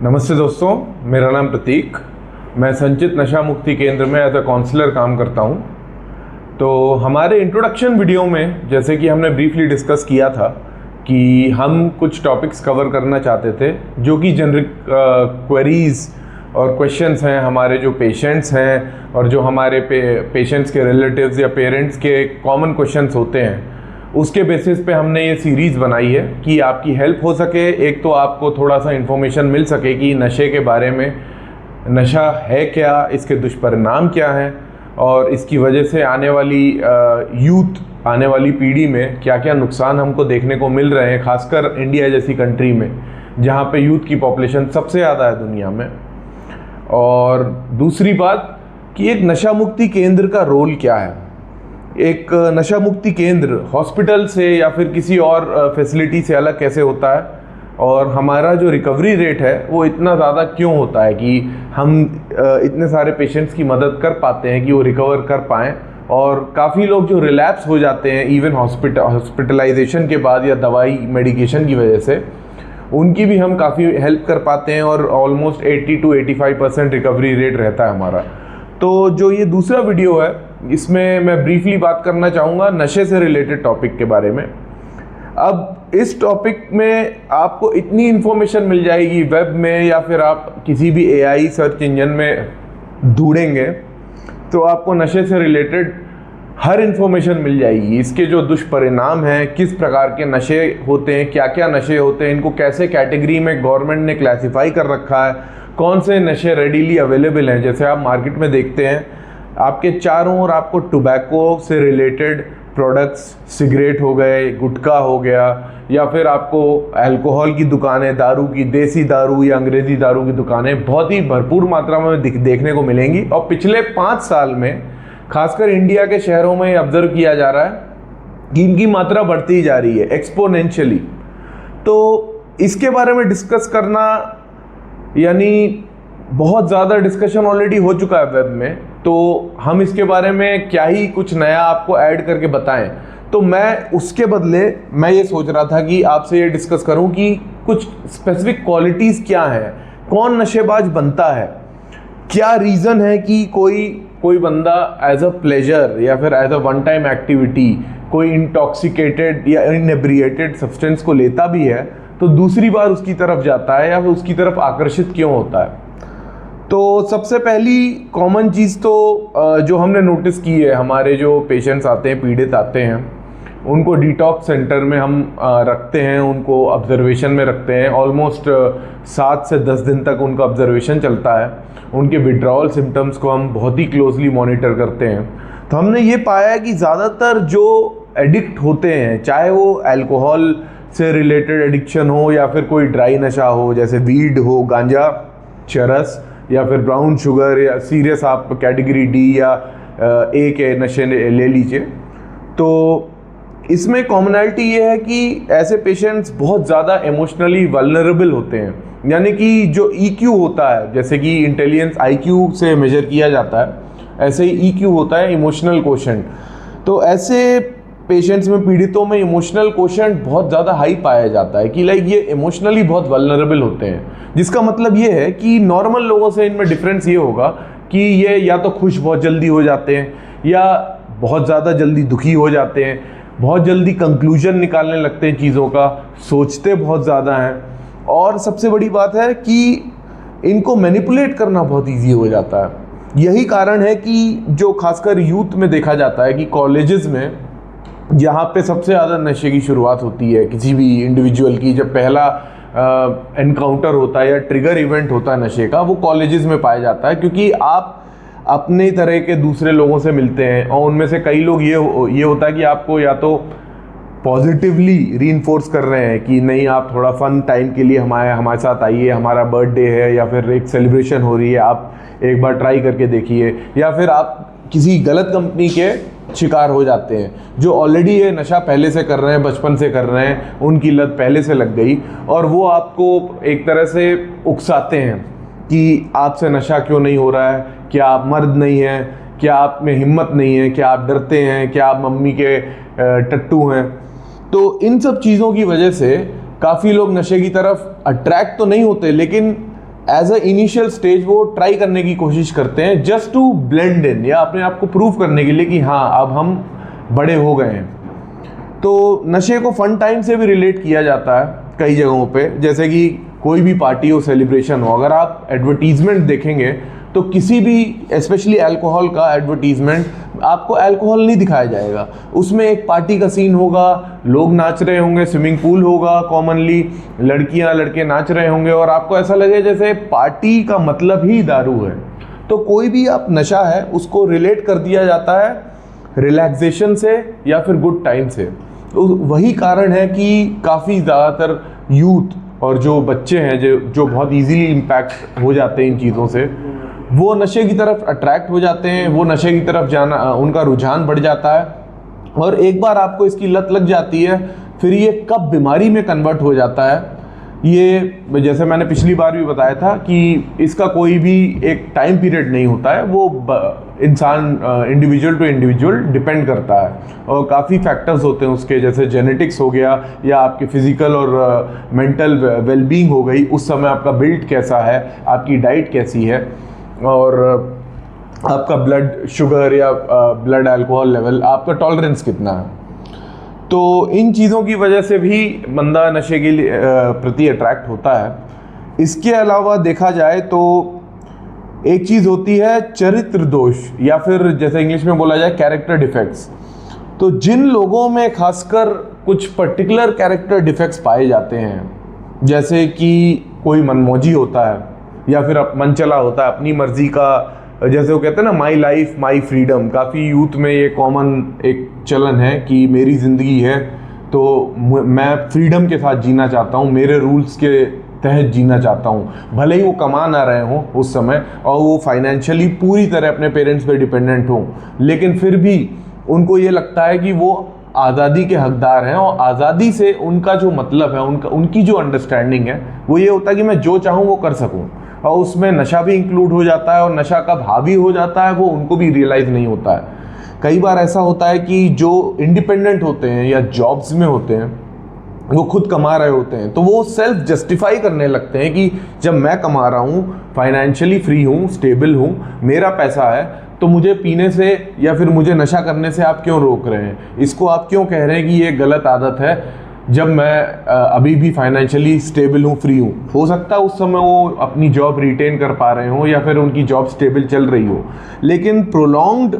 नमस्ते दोस्तों, मेरा नाम प्रतीक। मैं संचित नशा मुक्ति केंद्र में एज अ काउंसलर काम करता हूं। तो हमारे इंट्रोडक्शन वीडियो में जैसे कि हमने ब्रीफली डिस्कस किया था कि हम कुछ टॉपिक्स कवर करना चाहते थे जो कि जनरिक क्वेरीज और क्वेश्चंस हैं हमारे जो पेशेंट्स हैं और जो हमारे पेशेंट्स के रिलेटिव्स या पेरेंट्स के कॉमन क्वेश्चंस होते हैं। उसके बेसिस पे हमने ये सीरीज़ बनाई है कि आपकी हेल्प हो सके। एक तो आपको थोड़ा सा इन्फॉर्मेशन मिल सके कि नशे के बारे में, नशा है क्या, इसके दुष्परिणाम क्या हैं और इसकी वजह से आने वाली आने वाली पीढ़ी में क्या क्या नुकसान हमको देखने को मिल रहे हैं, खासकर इंडिया जैसी कंट्री में जहाँ पे यूथ की पॉपुलेशन सबसे ज़्यादा है दुनिया में। और दूसरी बात कि एक नशा मुक्ति केंद्र का रोल क्या है। एक नशा मुक्ति केंद्र हॉस्पिटल से या फिर किसी और फैसिलिटी से अलग कैसे होता है और हमारा जो रिकवरी रेट है वो इतना ज़्यादा क्यों होता है कि हम इतने सारे पेशेंट्स की मदद कर पाते हैं कि वो रिकवर कर पाएँ। और काफ़ी लोग जो रिलैप्स हो जाते हैं इवन हॉस्पिटलाइजेशन के बाद या दवाई मेडिकेशन की वजह से, उनकी भी हम काफ़ी हेल्प कर पाते हैं और ऑलमोस्ट 80 to 85% रिकवरी रेट रहता है हमारा। तो जो ये दूसरा वीडियो है इसमें मैं ब्रीफली बात करना चाहूँगा नशे से रिलेटेड टॉपिक के बारे में। अब इस टॉपिक में आपको इतनी इन्फॉर्मेशन मिल जाएगी वेब में या फिर आप किसी भी AI सर्च इंजन में ढूंढेंगे तो आपको नशे से रिलेटेड हर इन्फॉर्मेशन मिल जाएगी। इसके जो दुष्परिणाम हैं, किस प्रकार के नशे होते हैं, क्या क्या नशे होते हैं, इनको कैसे कैटेगरी में गवर्नमेंट ने क्लासिफाई कर रखा है, कौन से नशे रेडीली अवेलेबल हैं। जैसे आप मार्केट में देखते हैं आपके चारों ओर आपको टोबैको से रिलेटेड प्रोडक्ट्स, सिगरेट हो गए, गुटखा हो गया, या फिर आपको अल्कोहल की दुकानें, दारू की, देसी दारू या अंग्रेज़ी दारू की दुकानें बहुत ही भरपूर मात्रा में देखने को मिलेंगी। और पिछले 5 साल में खासकर इंडिया के शहरों में ऑब्जर्व किया जा रहा है कि इनकी मात्रा बढ़ती जा रही है एक्सपोनेंशियली। तो इसके बारे में डिस्कस करना, यानी बहुत ज़्यादा डिस्कशन ऑलरेडी हो चुका है वेब में, तो हम इसके बारे में क्या ही कुछ नया आपको ऐड करके बताएं। तो मैं उसके बदले मैं ये सोच रहा था कि आपसे ये डिस्कस करूं कि कुछ स्पेसिफिक क्वालिटीज़ क्या हैं, कौन नशेबाज बनता है, क्या रीज़न है कि कोई बंदा एज अ प्लेजर या फिर as a one time activity कोई इंटॉक्सिकेटेड या इनएब्रिएटेड सब्सटेंस को लेता भी है तो दूसरी बार उसकी तरफ जाता है या फिर उसकी तरफ आकर्षित क्यों होता है। तो सबसे पहली कॉमन चीज़ तो जो हमने नोटिस की है, हमारे जो पेशेंट्स आते हैं, पीड़ित आते हैं, उनको डिटॉक्स सेंटर में हम रखते हैं, उनको ऑब्जर्वेशन में रखते हैं। ऑलमोस्ट 7 से 10 दिन तक उनका ऑब्जर्वेशन चलता है। उनके विड्रॉल सिम्टम्स को हम बहुत ही क्लोजली मॉनिटर करते हैं। तो हमने ये पाया है कि ज़्यादातर जो एडिक्ट होते हैं, चाहे वो अल्कोहल से रिलेटेड एडिक्शन हो या फिर कोई ड्राई नशा हो जैसे वीड हो, गांजा, चरस या फिर ब्राउन शुगर या सीरियस आप कैटेगरी D या A के नशे ले लीजिए, तो इसमें कॉमनैलिटी ये है कि ऐसे पेशेंट्स बहुत ज़्यादा इमोशनली वल्नरेबल होते हैं। यानी कि जो EQ होता है, जैसे कि इंटेलिजेंस IQ से मेजर किया जाता है, ऐसे ही EQ होता है, इमोशनल कोशेंट। तो ऐसे पेशेंट्स में, पीड़ितों में इमोशनल कोशेंट बहुत ज़्यादा हाई पाया जाता है कि लाइक ये इमोशनली बहुत वल्नरेबल होते हैं। जिसका मतलब ये है कि नॉर्मल लोगों से इनमें डिफरेंस ये होगा कि ये या तो खुश बहुत जल्दी हो जाते हैं या बहुत ज़्यादा जल्दी दुखी हो जाते हैं, बहुत जल्दी कंक्लूजन निकालने लगते हैं चीज़ों का, सोचते बहुत ज़्यादा हैं। और सबसे बड़ी बात है कि इनको मैनिपुलेट करना बहुत ईजी हो जाता है। यही कारण है कि जो खासकर यूथ में देखा जाता है कि कॉलेजेस में जहाँ पे सबसे ज़्यादा नशे की शुरुआत होती है किसी भी इंडिविजुअल की, जब पहला एनकाउंटर होता है या ट्रिगर इवेंट होता है नशे का, वो कॉलेजेस में पाया जाता है। क्योंकि आप अपने तरह के दूसरे लोगों से मिलते हैं और उनमें से कई लोग ये होता है कि आपको या तो पॉजिटिवली रीइंफोर्स कर रहे हैं कि नहीं, आप थोड़ा फन टाइम के लिए हमारे साथ आइए, हमारा बर्थडे है या फिर एक सेलिब्रेशन हो रही है, आप एक बार ट्राई करके देखिए, या फिर आप किसी गलत कंपनी के शिकार हो जाते हैं जो ऑलरेडी ये नशा पहले से कर रहे हैं, बचपन से कर रहे हैं, उनकी लत पहले से लग गई और वो आपको एक तरह से उकसाते हैं कि आपसे नशा क्यों नहीं हो रहा है, क्या आप मर्द नहीं हैं, क्या आप में हिम्मत नहीं है, क्या आप डरते हैं, क्या आप मम्मी के टट्टू हैं। तो इन सब चीज़ों की वजह से काफ़ी लोग नशे की तरफ अट्रैक्ट तो नहीं होते, लेकिन एज अ इनिशियल स्टेज वो ट्राई करने की कोशिश करते हैं जस्ट टू ब्लेंड इन, या अपने आप को प्रूव करने के लिए कि हाँ अब हम बड़े हो गए हैं। तो नशे को फन टाइम से भी रिलेट किया जाता है कई जगहों पे, जैसे कि कोई भी पार्टी हो, सेलिब्रेशन हो, अगर आप एडवर्टीजमेंट देखेंगे तो किसी भी स्पेशली अल्कोहल का एडवर्टीजमेंट आपको अल्कोहल नहीं दिखाया जाएगा, उसमें एक पार्टी का सीन होगा, लोग नाच रहे होंगे, स्विमिंग पूल होगा, कॉमनली लड़कियां लड़के नाच रहे होंगे और आपको ऐसा लगे जैसे पार्टी का मतलब ही दारू है। तो कोई भी आप नशा है उसको रिलेट कर दिया जाता है रिलैक्सेशन से या फिर गुड टाइम से। तो वही कारण है कि काफ़ी ज़्यादातर यूथ और जो बच्चे हैं जो बहुत इजीली इम्पैक्ट हो जाते हैं इन चीज़ों से, वो नशे की तरफ अट्रैक्ट हो जाते हैं, वो नशे की तरफ जाना, उनका रुझान बढ़ जाता है और एक बार आपको इसकी लत लग जाती है फिर ये कब बीमारी में कन्वर्ट हो जाता है, ये जैसे मैंने पिछली बार भी बताया था कि इसका कोई भी एक टाइम पीरियड नहीं होता है, वो इंसान इंडिविजुअल टू इंडिविजुअल डिपेंड करता है और काफ़ी फैक्टर्स होते हैं उसके, जैसे जेनेटिक्स हो गया या आपके फिजिकल और मेंटल वेलबींग हो गई, उस समय आपका बिल्ड कैसा है, आपकी डाइट कैसी है और आपका ब्लड शुगर या ब्लड अल्कोहल लेवल, आपका टॉलरेंस कितना है। तो इन चीज़ों की वजह से भी बंदा नशे के लिए प्रति अट्रैक्ट होता है। इसके अलावा देखा जाए तो एक चीज़ होती है चरित्र दोष या फिर जैसे इंग्लिश में बोला जाए कैरेक्टर डिफेक्ट्स। तो जिन लोगों में खासकर कुछ पर्टिकुलर कैरेक्टर डिफेक्ट्स पाए जाते हैं, जैसे कि कोई मनमौजी होता है या फिर मनचला होता है, अपनी मर्जी का, जैसे वो कहते हैं ना माई लाइफ माई फ्रीडम, काफ़ी यूथ में ये कॉमन एक चलन है कि मेरी ज़िंदगी है तो मैं फ्रीडम के साथ जीना चाहता हूँ, मेरे रूल्स के तहत जीना चाहता हूँ, भले ही वो कमा ना रहे हों उस समय और वो फाइनेंशियली पूरी तरह अपने पेरेंट्स पे डिपेंडेंट हों, लेकिन फिर भी उनको ये लगता है कि वो आज़ादी के हकदार हैं और आज़ादी से उनका जो मतलब है, उनकी जो अंडरस्टैंडिंग है वो ये होता है कि मैं जो चाहूँ वो कर सकूँ, और उसमें नशा भी इंक्लूड हो जाता है और नशा कब हावी हो जाता है वो उनको भी रियलाइज़ नहीं होता है। कई बार ऐसा होता है कि जो इंडिपेंडेंट होते हैं या जॉब्स में होते हैं, वो खुद कमा रहे होते हैं, तो वो सेल्फ जस्टिफाई करने लगते हैं कि जब मैं कमा रहा हूँ, फाइनेंशियली फ्री हूँ, स्टेबल हूँ, मेरा पैसा है, तो मुझे पीने से या फिर मुझे नशा करने से आप क्यों रोक रहे हैं, इसको आप क्यों कह रहे हैं कि ये गलत आदत है, जब मैं अभी भी फाइनेंशियली स्टेबल हूँ, फ्री हूँ। हो सकता है उस समय वो अपनी जॉब रिटेन कर पा रहे हो या फिर उनकी जॉब स्टेबल चल रही हो, लेकिन प्रोलॉन्ग्ड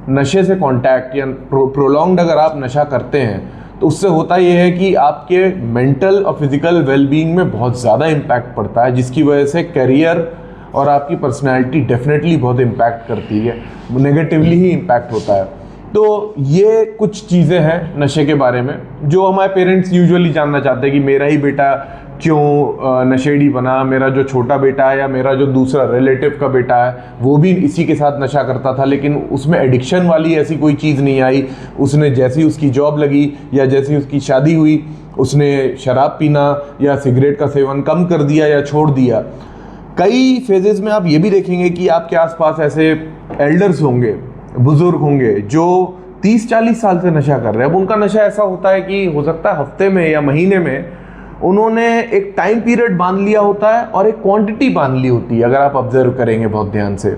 नशे से कांटेक्ट या प्रोलॉन्ग्ड अगर आप नशा करते हैं तो उससे होता ये है कि आपके मेंटल और फिजिकल वेलबींग में बहुत ज़्यादा इम्पैक्ट पड़ता है, जिसकी वजह से करियर और आपकी पर्सनैलिटी डेफिनेटली बहुत इम्पैक्ट करती है, नेगेटिवली ही इम्पैक्ट होता है। तो ये कुछ चीज़ें हैं नशे के बारे में जो हमारे पेरेंट्स यूजुअली जानना चाहते हैं कि मेरा ही बेटा क्यों नशेड़ी बना, मेरा जो छोटा बेटा है या मेरा जो दूसरा रिलेटिव का बेटा है वो भी इसी के साथ नशा करता था, लेकिन उसमें एडिक्शन वाली ऐसी कोई चीज़ नहीं आई, उसने जैसी उसकी जॉब लगी या जैसी उसकी शादी हुई उसने शराब पीना या सिगरेट का सेवन कम कर दिया या छोड़ दिया। कई फेजेस में आप ये भी देखेंगे कि आपके आसपास ऐसे एल्डर्स होंगे, बुजुर्ग होंगे जो 30-40 साल से नशा कर रहे हैं। अब उनका नशा ऐसा होता है कि हो सकता है हफ्ते में या महीने में उन्होंने एक टाइम पीरियड बांध लिया होता है और एक क्वांटिटी बांध ली होती है। अगर आप ऑब्जर्व करेंगे बहुत ध्यान से,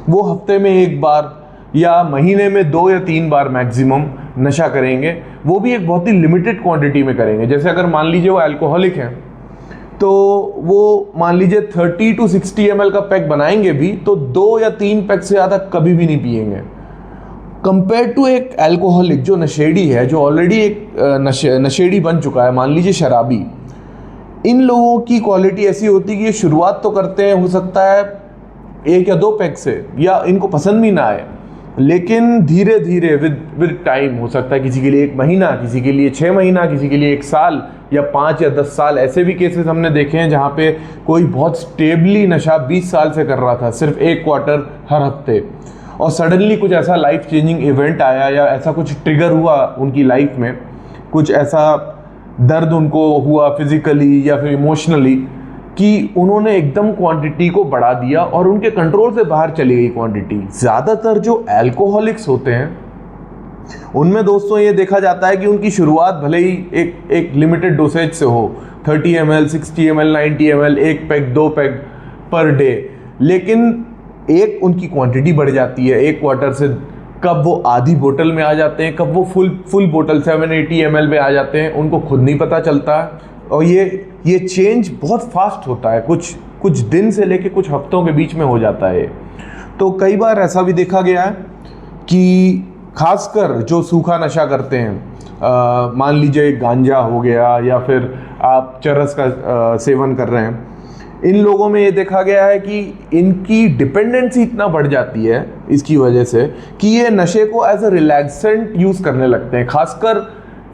वो हफ्ते में 1 बार या महीने में 2 या 3 बार मैक्सिमम नशा करेंगे, वो भी एक बहुत ही लिमिटेड क्वांटिटी में करेंगे। जैसे अगर मान लीजिए वो अल्कोहलिक हैं तो वो मान लीजिए 30 to 60 ml का पैक बनाएंगे भी तो 2 या 3 पैक से ज़्यादा कभी भी नहीं पिएंगे। कंपेयर टू एक अल्कोहलिक जो नशेड़ी है, जो ऑलरेडी एक नशेड़ी बन चुका है, मान लीजिए शराबी, इन लोगों की क्वालिटी ऐसी होती है कि ये शुरुआत तो करते हैं हो सकता है 1 या 2 पैक से, या इनको पसंद भी ना आए, लेकिन धीरे धीरे विद टाइम, हो सकता है किसी के लिए 1 महीना, किसी के लिए 6 महीना, किसी के लिए 1 साल या 5 या 10 साल, ऐसे भी केसेस हमने देखे हैं जहाँ पे कोई बहुत स्टेबली नशा 20 साल से कर रहा था, सिर्फ 1 क्वार्टर हर हफ्ते, और सडनली कुछ ऐसा लाइफ चेंजिंग इवेंट आया या ऐसा कुछ ट्रिगर हुआ उनकी लाइफ में, कुछ ऐसा दर्द उनको हुआ फिजिकली या फिर इमोशनली कि उन्होंने एकदम क्वांटिटी को बढ़ा दिया और उनके कंट्रोल से बाहर चली गई क्वांटिटी। ज़्यादातर जो अल्कोहलिक्स होते हैं उनमें दोस्तों ये देखा जाता है कि उनकी शुरुआत भले ही एक लिमिटेड डोसेज से हो, 30 ml, 60 ml, 90 ml, 1 pack 2 pack, per day, लेकिन एक उनकी क्वांटिटी बढ़ जाती है एक क्वार्टर से, कब वो आधी बोतल में आ जाते हैं, कब वो फुल बोतल 780 ml में आ जाते हैं, उनको खुद नहीं पता चलता। और ये चेंज बहुत फास्ट होता है, कुछ दिन से लेके कुछ हफ्तों के बीच में हो जाता है। तो कई बार ऐसा भी देखा गया है कि खासकर जो सूखा नशा करते हैं, मान लीजिए गांजा हो गया या फिर आप चरस का सेवन कर रहे हैं, इन लोगों में ये देखा गया है कि इनकी डिपेंडेंसी इतना बढ़ जाती है इसकी वजह से कि ये नशे को एज अ रिलैक्सेंट यूज़ करने लगते हैं, खासकर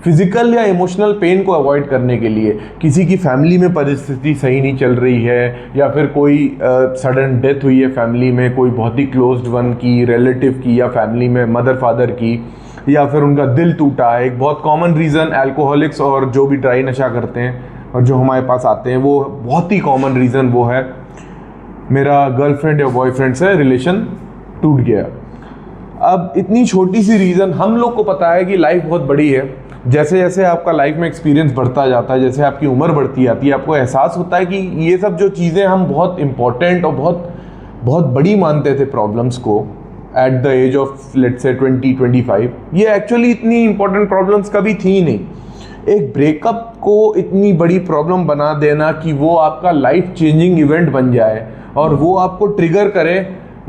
फिजिकल या इमोशनल पेन को अवॉइड करने के लिए। किसी की फैमिली में परिस्थिति सही नहीं चल रही है या फिर कोई सडन डेथ हुई है फैमिली में, कोई बहुत ही क्लोज्ड वन की, रिलेटिव की, या फैमिली में मदर फादर की, या फिर उनका दिल टूटा है। एक बहुत कॉमन रीज़न अल्कोहलिक्स और जो भी ड्राई नशा करते हैं और जो हमारे पास आते हैं, वो बहुत ही कॉमन रीज़न वो है मेरा गर्लफ्रेंड या बॉयफ्रेंड से रिलेशन टूट गया। अब इतनी छोटी सी रीज़न, हम लोग को पता है कि लाइफ बहुत बड़ी है, जैसे जैसे आपका लाइफ में एक्सपीरियंस बढ़ता जाता है, जैसे आपकी उम्र बढ़ती जाती है, आपको एहसास होता है कि ये सब जो चीज़ें हम बहुत इंपॉर्टेंट और बहुत बड़ी मानते थे प्रॉब्लम्स को at the age of let's से 20-25, ये एक्चुअली इतनी इंपॉर्टेंट प्रॉब्लम्स कभी थी ही नहीं। एक ब्रेकअप को इतनी बड़ी प्रॉब्लम बना देना कि वो आपका लाइफ चेंजिंग इवेंट बन जाए और वो आपको ट्रिगर करे,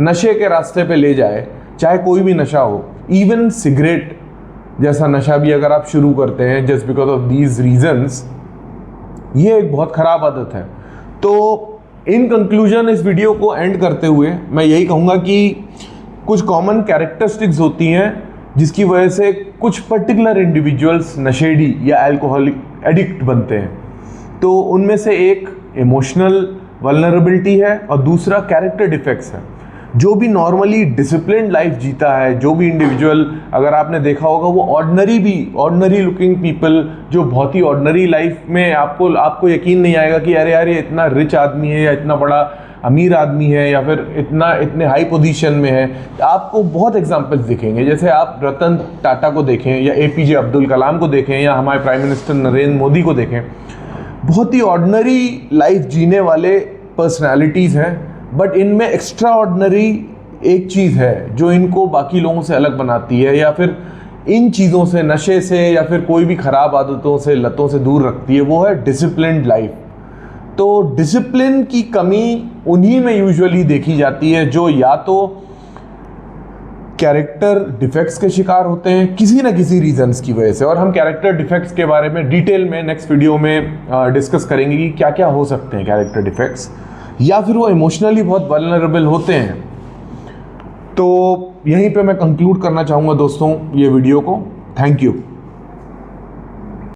नशे के रास्ते पे ले जाए, चाहे कोई भी नशा हो, इवन सिगरेट जैसा नशा भी अगर आप शुरू करते हैं just because of these reasons, ये एक बहुत ख़राब आदत है। तो इन कंक्लूजन इस वीडियो को एंड करते हुए मैं यही कहूँगा कि कुछ कॉमन कैरेक्टरिस्टिक्स होती हैं जिसकी वजह से कुछ पर्टिकुलर इंडिविजुअल्स नशेड़ी या अल्कोहलिक एडिक्ट बनते हैं। तो उनमें से एक इमोशनल वल्नरेबिलिटी है और दूसरा कैरेक्टर डिफेक्ट्स है। जो भी नॉर्मली डिसिप्लिन्ड लाइफ जीता है, जो भी इंडिविजुअल, अगर आपने देखा होगा, वो ऑर्डिनरी लुकिंग पीपल जो बहुत ही ऑर्डिनरी लाइफ में आपको यकीन नहीं आएगा कि अरे यार ये इतना रिच आदमी है या इतना बड़ा अमीर आदमी है या फिर इतने हाई पोजीशन में है। आपको बहुत एग्जांपल्स दिखेंगे, जैसे आप रतन टाटा को देखें या APJ अब्दुल कलाम को देखें या हमारे प्राइम मिनिस्टर नरेंद्र मोदी को देखें, बहुत ही ऑर्डिनरी लाइफ जीने वाले पर्सनैलिटीज़ हैं, बट इनमें एक्स्ट्रा ऑर्डिनरी एक चीज़ है जो इनको बाकी लोगों से अलग बनाती है या फिर इन चीज़ों से, नशे से या फिर कोई भी ख़राब आदतों से, लतों से दूर रखती है, वो है डिसिप्लिन्ड लाइफ। तो डिसिप्लिन की कमी उन्हीं में यूजुअली देखी जाती है जो या तो कैरेक्टर डिफेक्ट्स के शिकार होते हैं किसी न किसी रीजंस की वजह से, और हम कैरेक्टर डिफेक्ट्स के बारे में डिटेल में नेक्स्ट वीडियो में डिस्कस करेंगे कि क्या क्या हो सकते हैं कैरेक्टर डिफेक्ट्स, या फिर वो इमोशनली बहुत वल्नरेबल होते हैं। तो यहीं पे मैं कंक्लूड करना चाहूँगा दोस्तों ये वीडियो को। Thank you.